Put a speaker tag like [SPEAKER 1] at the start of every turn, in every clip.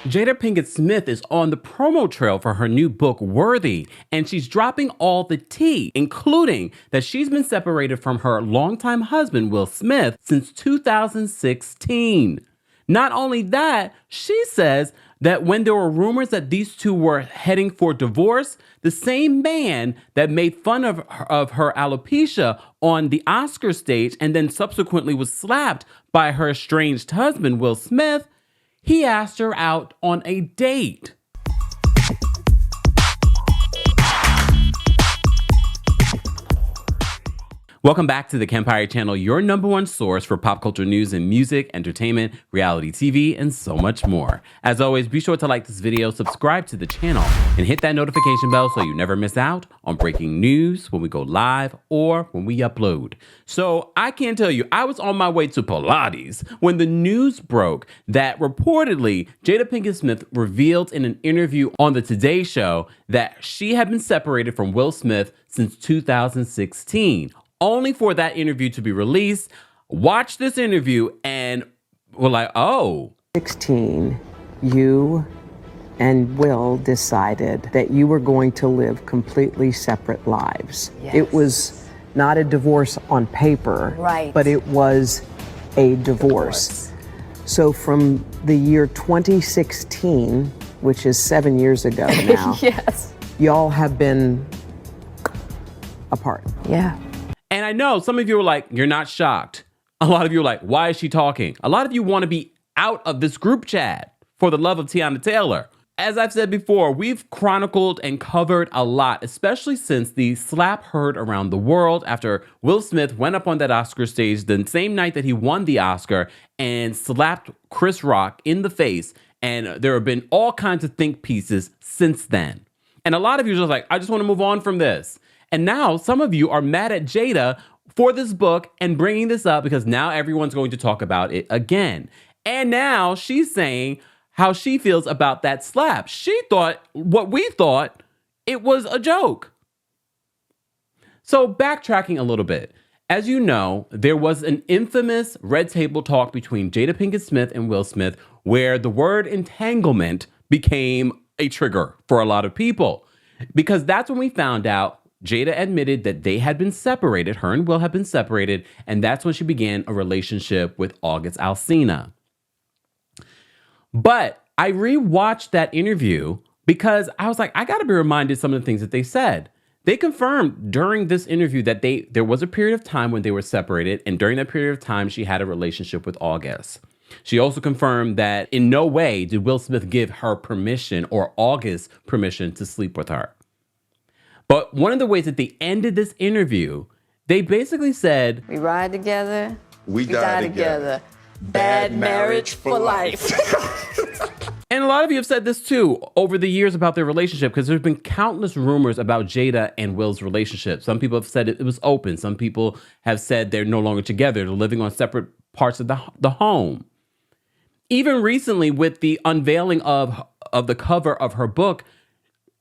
[SPEAKER 1] Jada Pinkett Smith is on the promo trail for her new book, Worthy, and she's dropping all the tea, including that she's been separated from her longtime husband, Will Smith, since 2016. Not only that, she says that when there were rumors that these two were heading for divorce, the same man that made fun of her alopecia on the Oscar stage and then subsequently was slapped by her estranged husband, Will Smith, he asked her out on a date. Welcome back to the Kempire channel, your number one source for pop culture news and music, entertainment, reality TV, and so much more. As always, be sure to like this video, subscribe to the channel, and hit that notification bell so you never miss out on breaking news when we go live or when we upload. So I can't tell you, I was on my way to Pilates when the news broke that reportedly Jada Pinkett Smith revealed in an interview on the Today Show that she had been separated from Will Smith since 2016. Only for that interview to be released. Watch this interview and we're like, oh.
[SPEAKER 2] 16, you and Will decided that you were going to live completely separate lives.
[SPEAKER 3] Yes.
[SPEAKER 2] It was not a divorce on paper,
[SPEAKER 3] right,
[SPEAKER 2] but it was a divorce. So from the year 2016, which is 7 years ago now,
[SPEAKER 3] yes,
[SPEAKER 2] y'all have been apart.
[SPEAKER 3] Yeah.
[SPEAKER 1] And I know some of you are like, you're not shocked. A lot of you are like, why is she talking? A lot of you want to be out of this group chat for the love of Tiana Taylor. As I've said before, we've chronicled and covered a lot, especially since the slap heard around the world after Will Smith went up on that Oscar stage the same night that he won the Oscar and slapped Chris Rock in the face. And there have been all kinds of think pieces since then. And a lot of you are just like, I just want to move on from this. And now some of you are mad at Jada for this book and bringing this up because now everyone's going to talk about it again. And now she's saying how she feels about that slap. She thought what we thought, it was a joke. So backtracking a little bit. As you know, there was an infamous red table talk between Jada Pinkett Smith and Will Smith where the word entanglement became a trigger for a lot of people. Because that's when we found out Jada admitted that they had been separated, her and Will had been separated, and that's when she began a relationship with August Alsina. But I rewatched that interview because I was like, I gotta be reminded of some of the things that they said. They confirmed during this interview that there was a period of time when they were separated, and during that period of time, she had a relationship with August. She also confirmed that in no way did Will Smith give her permission or August permission to sleep with her. But one of the ways that they ended this interview, they basically said,
[SPEAKER 3] we ride together,
[SPEAKER 4] we die together.
[SPEAKER 3] Bad marriage for life.
[SPEAKER 1] And a lot of you have said this too over the years about their relationship because there's been countless rumors about Jada and Will's relationship. Some people have said it was open. Some people have said they're no longer together. They're living on separate parts of the home. Even recently with the unveiling of the cover of her book,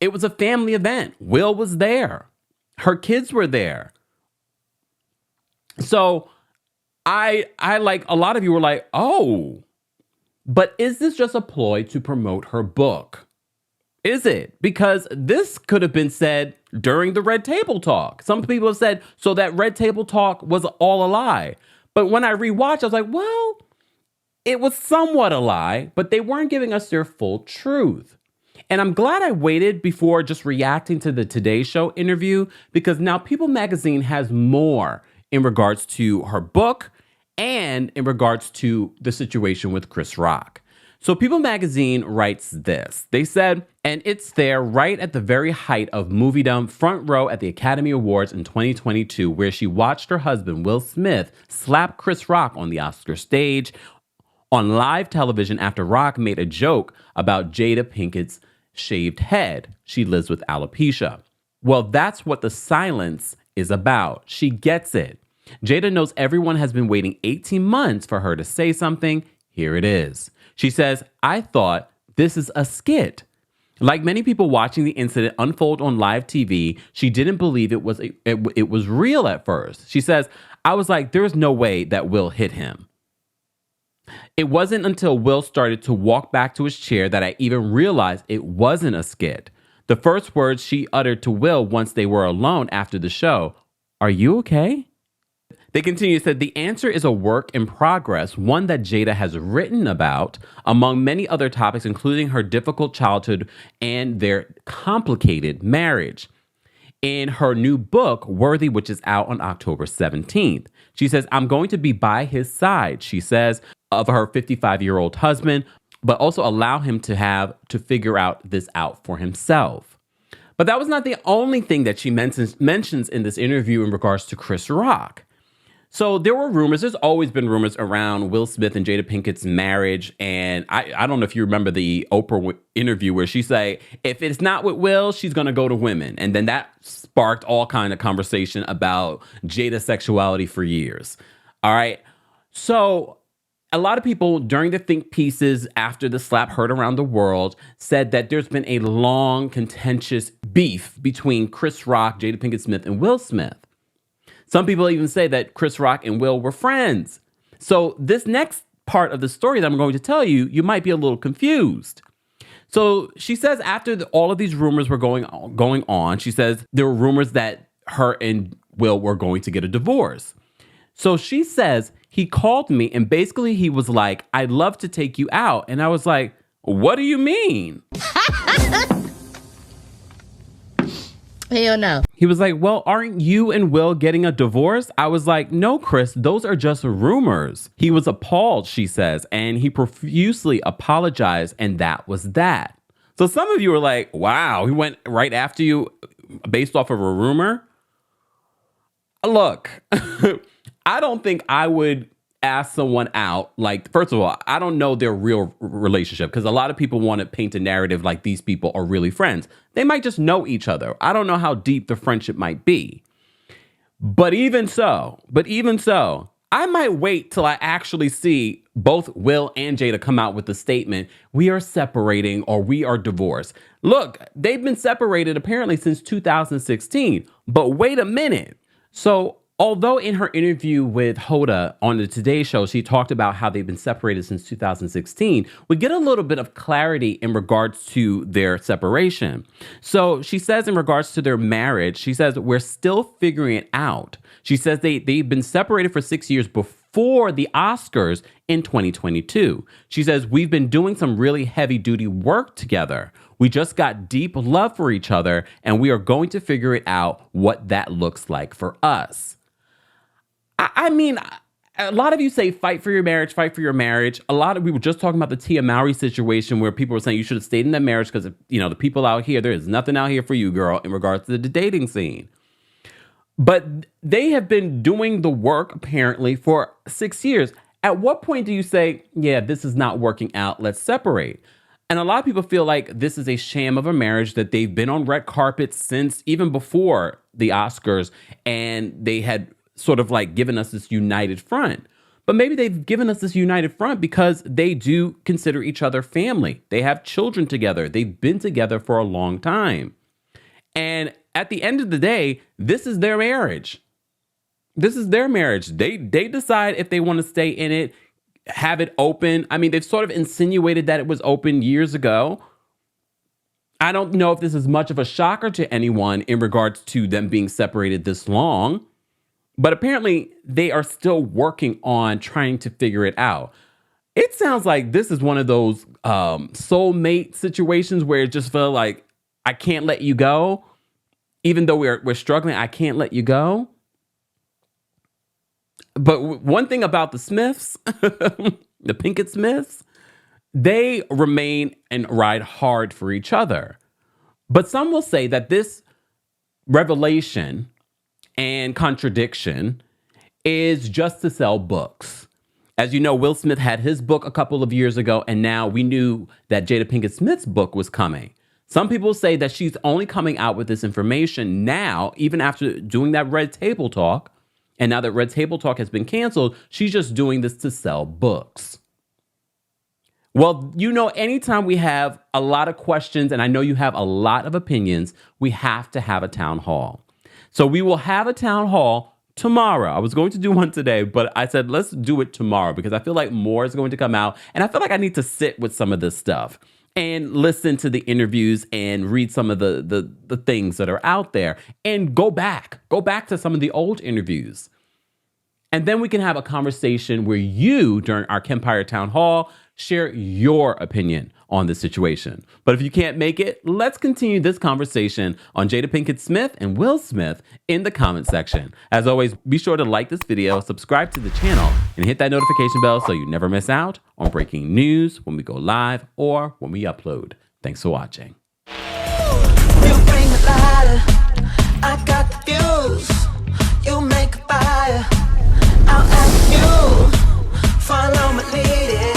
[SPEAKER 1] it was a family event. Will was there. Her kids were there. So I like a lot of you were like, oh, but is this just a ploy to promote her book? Is it? Because this could have been said during the Red Table Talk. Some people have said, so that Red Table Talk was all a lie. But when I rewatched, I was like, well, it was somewhat a lie, but they weren't giving us their full truth. And I'm glad I waited before just reacting to the Today Show interview because now People Magazine has more in regards to her book and in regards to the situation with Chris Rock. So People Magazine writes this. They said, and it's there right at the very height of moviedom, front row at the Academy Awards in 2022, where she watched her husband, Will Smith, slap Chris Rock on the Oscar stage on live television after Rock made a joke about Jada Pinkett's shaved head. She lives with alopecia. Well, that's what the silence is about. She gets it. Jada knows everyone has been waiting 18 months for her to say something. Here it is. She says, I thought this is a skit. Like many people watching the incident unfold on live TV, she didn't believe it was real at first. She says, I was like, there's no way that Will hit him. It wasn't until Will started to walk back to his chair that I even realized it wasn't a skit. The first words she uttered to Will once they were alone after the show, "Are you okay?" They continue, said, "The answer is a work in progress, one that Jada has written about, among many other topics, including her difficult childhood and their complicated marriage. In her new book, Worthy, which is out on October 17th. She says, I'm going to be by his side, she says, of her 55-year-old husband, but also allow him to figure out this out for himself." But that was not the only thing that she mentions in this interview in regards to Chris Rock. So there were rumors. There's always been rumors around Will Smith and Jada Pinkett's marriage. And I don't know if you remember the Oprah interview where she say, if it's not with Will, she's going to go to women. And then that sparked all kind of conversation about Jada's sexuality for years. All right. So a lot of people during the think pieces after the slap heard around the world said that there's been a long, contentious beef between Chris Rock, Jada Pinkett Smith, and Will Smith. Some people even say that Chris Rock and Will were friends. So this next part of the story that I'm going to tell you, you might be a little confused. So she says after all of these rumors were going on, she says there were rumors that her and Will were going to get a divorce. So she says he called me and basically he was like, "I'd love to take you out." And I was like, "What do you mean?"
[SPEAKER 4] Hell no.
[SPEAKER 1] He was like, "Well, aren't you and Will getting a divorce?" I was like, "No, Chris, those are just rumors." He was appalled, she says, and he profusely apologized, and that was that. So some of you were like, wow, he went right after you based off of a rumor. Look, I don't think I would ask someone out. Like, first of all, I don't know their real relationship because a lot of people want to paint a narrative like these people are really friends. They might just know each other. I don't know how deep the friendship might be. But even so, I might wait till I actually see both Will and Jada come out with the statement, "We are separating" or "We are divorced." Look, they've been separated apparently since 2016. But wait a minute. So although in her interview with Hoda on the Today Show, she talked about how they've been separated since 2016, we get a little bit of clarity in regards to their separation. So she says in regards to their marriage, she says, "We're still figuring it out." She says they've been separated for 6 years before the Oscars in 2022. She says, "We've been doing some really heavy duty work together. We just got deep love for each other, and we are going to figure it out what that looks like for us." I mean, a lot of you say fight for your marriage, fight for your marriage. We were just talking about the Tia Mowry situation where people were saying you should have stayed in that marriage because, the people out here, there is nothing out here for you, girl, in regards to the dating scene. But they have been doing the work, apparently, for 6 years. At what point do you say, yeah, this is not working out, let's separate? And a lot of people feel like this is a sham of a marriage, that they've been on red carpets since even before the Oscars, and they had sort of like given us this united front. But maybe they've given us this united front because they do consider each other family. They have children together. They've been together for a long time. And at the end of the day, this is their marriage. This is their marriage. They decide if they want to stay in it, have it open. I mean, they've sort of insinuated that it was open years ago. I don't know if this is much of a shocker to anyone in regards to them being separated this long. But apparently, they are still working on trying to figure it out. It sounds like this is one of those soulmate situations where it just felt like, I can't let you go. Even though we're struggling, I can't let you go. But one thing about the Smiths, the Pinkett Smiths, they remain and ride hard for each other. But some will say that this revelation and contradiction is just to sell books. As you know, Will Smith had his book a couple of years ago, and now we knew that Jada Pinkett Smith's book was coming. Some people say that she's only coming out with this information now, even after doing that Red Table Talk. And now that Red Table Talk has been canceled, she's just doing this to sell books. Well, anytime we have a lot of questions, and I know you have a lot of opinions, we have to have a town hall. So we will have a town hall tomorrow. I was going to do one today, but I said, let's do it tomorrow because I feel like more is going to come out. And I feel like I need to sit with some of this stuff and listen to the interviews and read some of the things that are out there and go back to some of the old interviews. And then we can have a conversation where you, during our Kempire Town Hall, share your opinion on the situation. But if you can't make it, let's continue this conversation on Jada Pinkett Smith and Will Smith in the comment section. As always, be sure to like this video, subscribe to the channel, and hit that notification bell so you never miss out on breaking news when we go live or when we upload. Thanks for watching.
[SPEAKER 5] You bring the lighter, I got the fuse. You make a fire, I'll ask you. Follow my lead.